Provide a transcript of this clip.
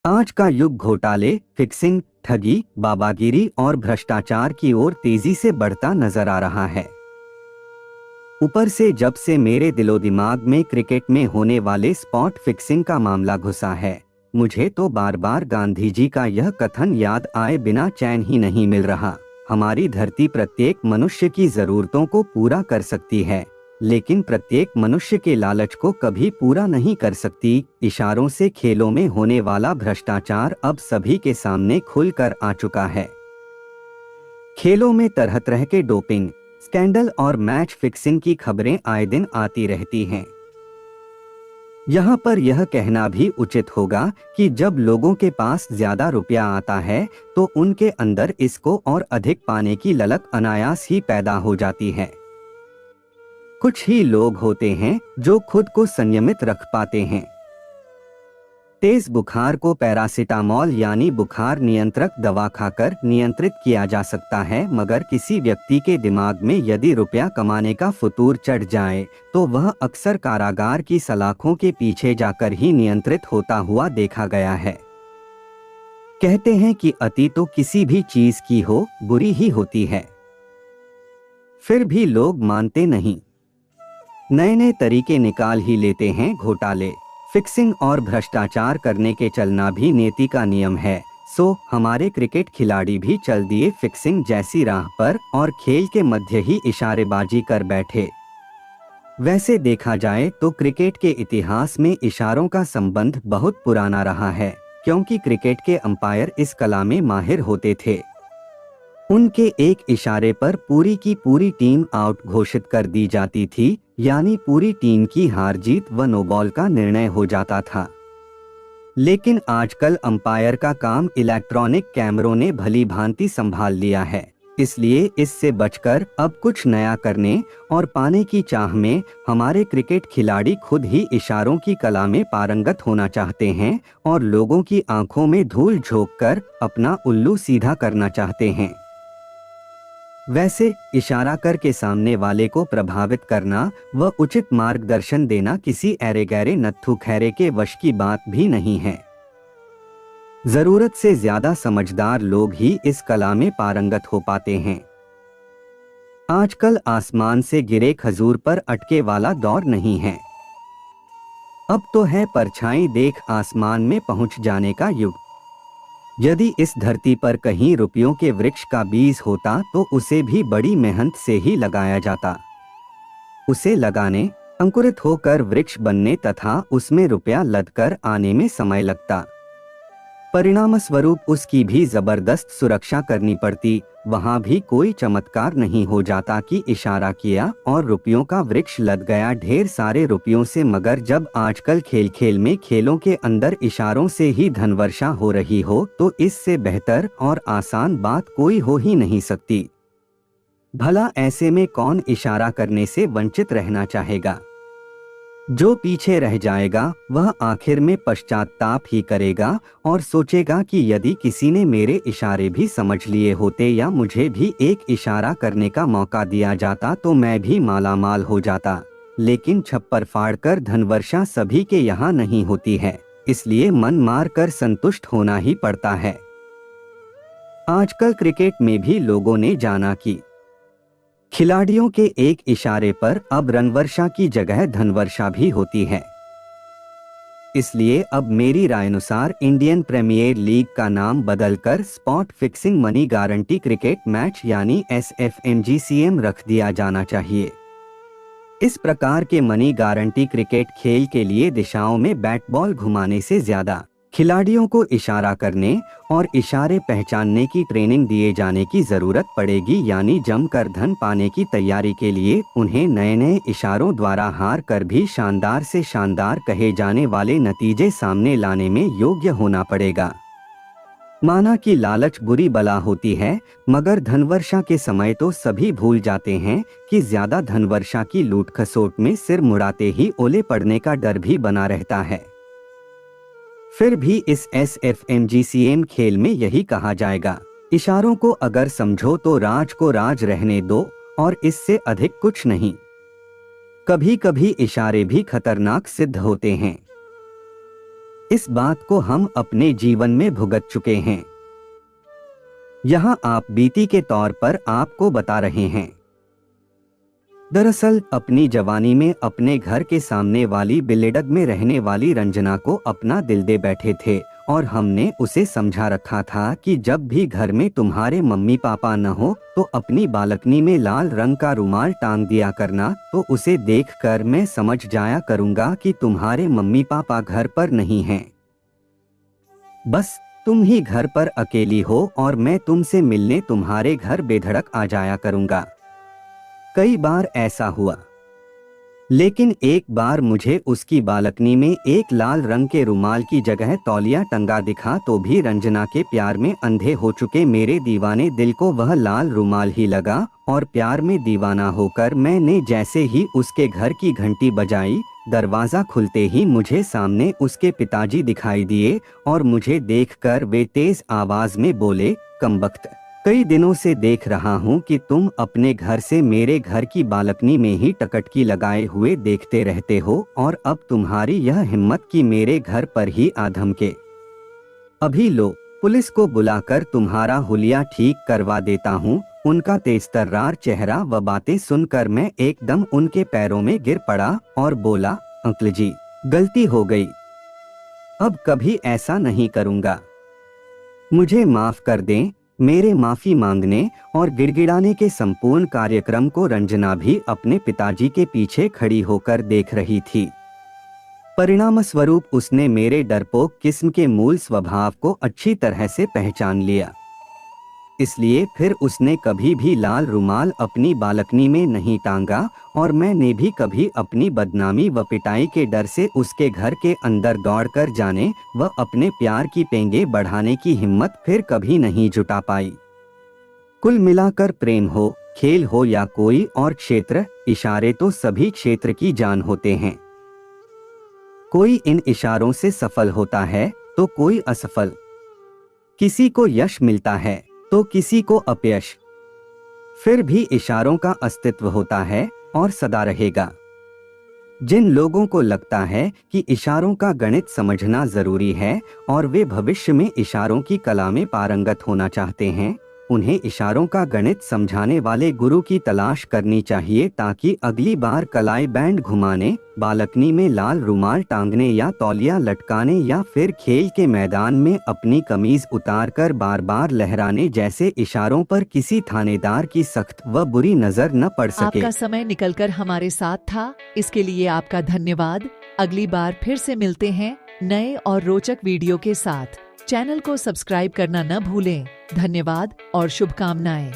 आज का युग घोटाले, फिक्सिंग, ठगी, बाबागिरी और भ्रष्टाचार की ओर तेजी से बढ़ता नजर आ रहा है। ऊपर से जब से मेरे दिलो दिमाग में क्रिकेट में होने वाले स्पॉट फिक्सिंग का मामला घुसा है, मुझे तो बार बार गांधी जी का यह कथन याद आए बिना चैन ही नहीं मिल रहा। हमारी धरती प्रत्येक मनुष्य की जरूरतों को पूरा कर सकती है, लेकिन प्रत्येक मनुष्य के लालच को कभी पूरा नहीं कर सकती। इशारों से खेलों में होने वाला भ्रष्टाचार अब सभी के सामने खुलकर आ चुका है। खेलों में तरह तरह के डोपिंग, स्कैंडल और मैच फिक्सिंग की खबरें आए दिन आती रहती हैं। यहाँ पर यह कहना भी उचित होगा कि जब लोगों के पास ज्यादा रुपया आता है तो उनके अंदर इसको और अधिक पाने की ललक अनायास ही पैदा हो जाती है। कुछ ही लोग होते हैं जो खुद को संयमित रख पाते हैं। तेज बुखार को पैरासिटामॉल यानी बुखार नियंत्रक दवा खाकर नियंत्रित किया जा सकता है, मगर किसी व्यक्ति के दिमाग में यदि रुपया कमाने का फुतूर चढ़ जाए तो वह अक्सर कारागार की सलाखों के पीछे जाकर ही नियंत्रित होता हुआ देखा गया है। कहते हैं कि अति तो किसी भी चीज की हो बुरी ही होती है, फिर भी लोग मानते नहीं। नए नए तरीके निकाल ही लेते हैं। घोटाले, फिक्सिंग और भ्रष्टाचार करने के चलना भी नीति का नियम है। सो हमारे क्रिकेट खिलाड़ी भी चल दिए फिक्सिंग जैसी राह पर और खेल के मध्य ही इशारेबाजी कर बैठे। वैसे देखा जाए तो क्रिकेट के इतिहास में इशारों का संबंध बहुत पुराना रहा है, क्योंकि क्रिकेट के अंपायर इस कला में माहिर होते थे। उनके एक इशारे पर पूरी की पूरी टीम आउट घोषित कर दी जाती थी, यानी पूरी टीम की हार जीत व नो बॉल का निर्णय हो जाता था। लेकिन आजकल अंपायर का काम इलेक्ट्रॉनिक कैमरों ने भली भांति संभाल लिया है, इसलिए इससे बचकर अब कुछ नया करने और पाने की चाह में हमारे क्रिकेट खिलाड़ी खुद ही इशारों की कला में पारंगत होना चाहते हैं और लोगों की आंखों में धूल झोंककर अपना उल्लू सीधा करना चाहते हैं। वैसे इशारा करके सामने वाले को प्रभावित करना व उचित मार्गदर्शन देना किसी ऐरे गैरे नत्थु खैरे के वश की बात भी नहीं है। जरूरत से ज्यादा समझदार लोग ही इस कला में पारंगत हो पाते हैं। आजकल आसमान से गिरे खजूर पर अटके वाला दौर नहीं है। अब तो है परछाई देख आसमान में पहुंच जाने का युग। यदि इस धरती पर कहीं रुपयों के वृक्ष का बीज होता तो उसे भी बड़ी मेहनत से ही लगाया जाता। उसे लगाने, अंकुरित होकर वृक्ष बनने तथा उसमें रुपया लदकर आने में समय लगता। परिणाम स्वरूप उसकी भी जबरदस्त सुरक्षा करनी पड़ती। वहां भी कोई चमत्कार नहीं हो जाता कि इशारा किया और रुपयों का वृक्ष लद गया ढेर सारे रुपयों से। मगर जब आजकल खेल खेल में खेलों के अंदर इशारों से ही धनवर्षा हो रही हो तो इससे बेहतर और आसान बात कोई हो ही नहीं सकती। भला ऐसे में कौन इशारा करने से वंचित रहना चाहेगा? जो पीछे रह जाएगा वह आखिर में पश्चाताप ही करेगा और सोचेगा कि यदि किसी ने मेरे इशारे भी समझ लिए होते या मुझे भी एक इशारा करने का मौका दिया जाता तो मैं भी मालामाल हो जाता। लेकिन छप्पर फाड़कर धनवर्षा सभी के यहाँ नहीं होती है, इसलिए मन मार कर संतुष्ट होना ही पड़ता है। आजकल क्रिकेट में भी लोगों ने जाना कि खिलाड़ियों के एक इशारे पर अब रनवर्षा की जगह धनवर्षा भी होती है। इसलिए अब मेरी राय अनुसार इंडियन प्रीमियर लीग का नाम बदलकर spot fixing money guarantee cricket match यानी SFMGCM रख दिया जाना चाहिए। इस प्रकार के मनी गारंटी क्रिकेट खेल के लिए दिशाओं में बैट बॉल घुमाने से ज्यादा खिलाड़ियों को इशारा करने और इशारे पहचानने की ट्रेनिंग दिए जाने की जरूरत पड़ेगी, यानी जमकर धन पाने की तैयारी के लिए उन्हें नए नए इशारों द्वारा हार कर भी शानदार से शानदार कहे जाने वाले नतीजे सामने लाने में योग्य होना पड़ेगा। माना कि लालच बुरी बला होती है, मगर धनवर्षा के समय तो सभी भूल जाते हैं कि ज्यादा धनवर्षा की लूट खसोट में सिर मुड़ाते ही ओले पड़ने का डर भी बना रहता है। फिर भी इस SFMGCM खेल में यही कहा जाएगा, इशारों को अगर समझो तो राज को राज रहने दो और इससे अधिक कुछ नहीं। कभी कभी इशारे भी खतरनाक सिद्ध होते हैं। इस बात को हम अपने जीवन में भुगत चुके हैं। यहाँ आप बीती के तौर पर आपको बता रहे हैं। दरअसल अपनी जवानी में अपने घर के सामने वाली बिल्डिंग में रहने वाली रंजना को अपना दिल दे बैठे थे और हमने उसे समझा रखा था कि जब भी घर में तुम्हारे मम्मी पापा न हो तो अपनी बालकनी में लाल रंग का रुमाल टांग दिया करना, तो उसे देखकर मैं समझ जाया करूंगा कि तुम्हारे मम्मी पापा घर पर नहीं हैं। बस तुम ही घर पर अकेली हो और मैं तुमसे मिलने तुम्हारे घर बेधड़क आ जाया करूंगा। कई बार ऐसा हुआ, लेकिन एक बार मुझे उसकी बालकनी में एक लाल रंग के रुमाल की जगह तौलिया टंगा दिखा, तो भी रंजना के प्यार में अंधे हो चुके मेरे दीवाने दिल को वह लाल रुमाल ही लगा और प्यार में दीवाना होकर मैंने जैसे ही उसके घर की घंटी बजाई, दरवाजा खुलते ही मुझे सामने उसके पिताजी दिखाई दिए और मुझे देखकर वे तेज आवाज में बोले, कमबख्त, कई दिनों से देख रहा हूँ कि तुम अपने घर से मेरे घर की बालकनी में ही टकटकी लगाए हुए देखते रहते हो और अब तुम्हारी यह हिम्मत कि मेरे घर पर ही आ धमके। अभी लो, पुलिस को बुलाकर तुम्हारा हुलिया ठीक करवा देता हूँ। उनका तेजतर्रार चेहरा व बातें सुनकर मैं एकदम उनके पैरों में गिर पड़ा और बोला, अंकल जी, गलती हो गई, अब कभी ऐसा नहीं करूँगा, मुझे माफ कर दें। मेरे माफी मांगने और गिड़गिड़ाने के संपूर्ण कार्यक्रम को रंजना भी अपने पिताजी के पीछे खड़ी होकर देख रही थी। परिणाम स्वरूप उसने मेरे डरपोक किस्म के मूल स्वभाव को अच्छी तरह से पहचान लिया। इसलिए फिर उसने कभी भी लाल रुमाल अपनी बालकनी में नहीं टांगा और मैंने भी कभी अपनी बदनामी व पिटाई के डर से उसके घर के अंदर दौड़कर जाने व अपने प्यार की पेंगे बढ़ाने की हिम्मत फिर कभी नहीं जुटा पाई। कुल मिलाकर प्रेम हो, खेल हो या कोई और क्षेत्र, इशारे तो सभी क्षेत्र की जान होते हैं। कोई इन इशारों से सफल होता है तो कोई असफल, किसी को यश मिलता है तो किसी को अपयश, फिर भी इशारों का अस्तित्व होता है और सदा रहेगा। जिन लोगों को लगता है कि इशारों का गणित समझना जरूरी है और वे भविष्य में इशारों की कला में पारंगत होना चाहते हैं, उन्हें इशारों का गणित समझाने वाले गुरु की तलाश करनी चाहिए, ताकि अगली बार कलाई बैंड घुमाने, बालकनी में लाल रुमाल टांगने या तौलिया लटकाने या फिर खेल के मैदान में अपनी कमीज उतारकर बार बार लहराने जैसे इशारों पर किसी थानेदार की सख्त व बुरी नजर न पड़ सके। आपका समय निकलकर हमारे साथ था, इसके लिए आपका धन्यवाद। अगली बार फिर से मिलते हैं नए और रोचक वीडियो के साथ। चैनल को सब्सक्राइब करना न भूलें। धन्यवाद और शुभकामनाएं।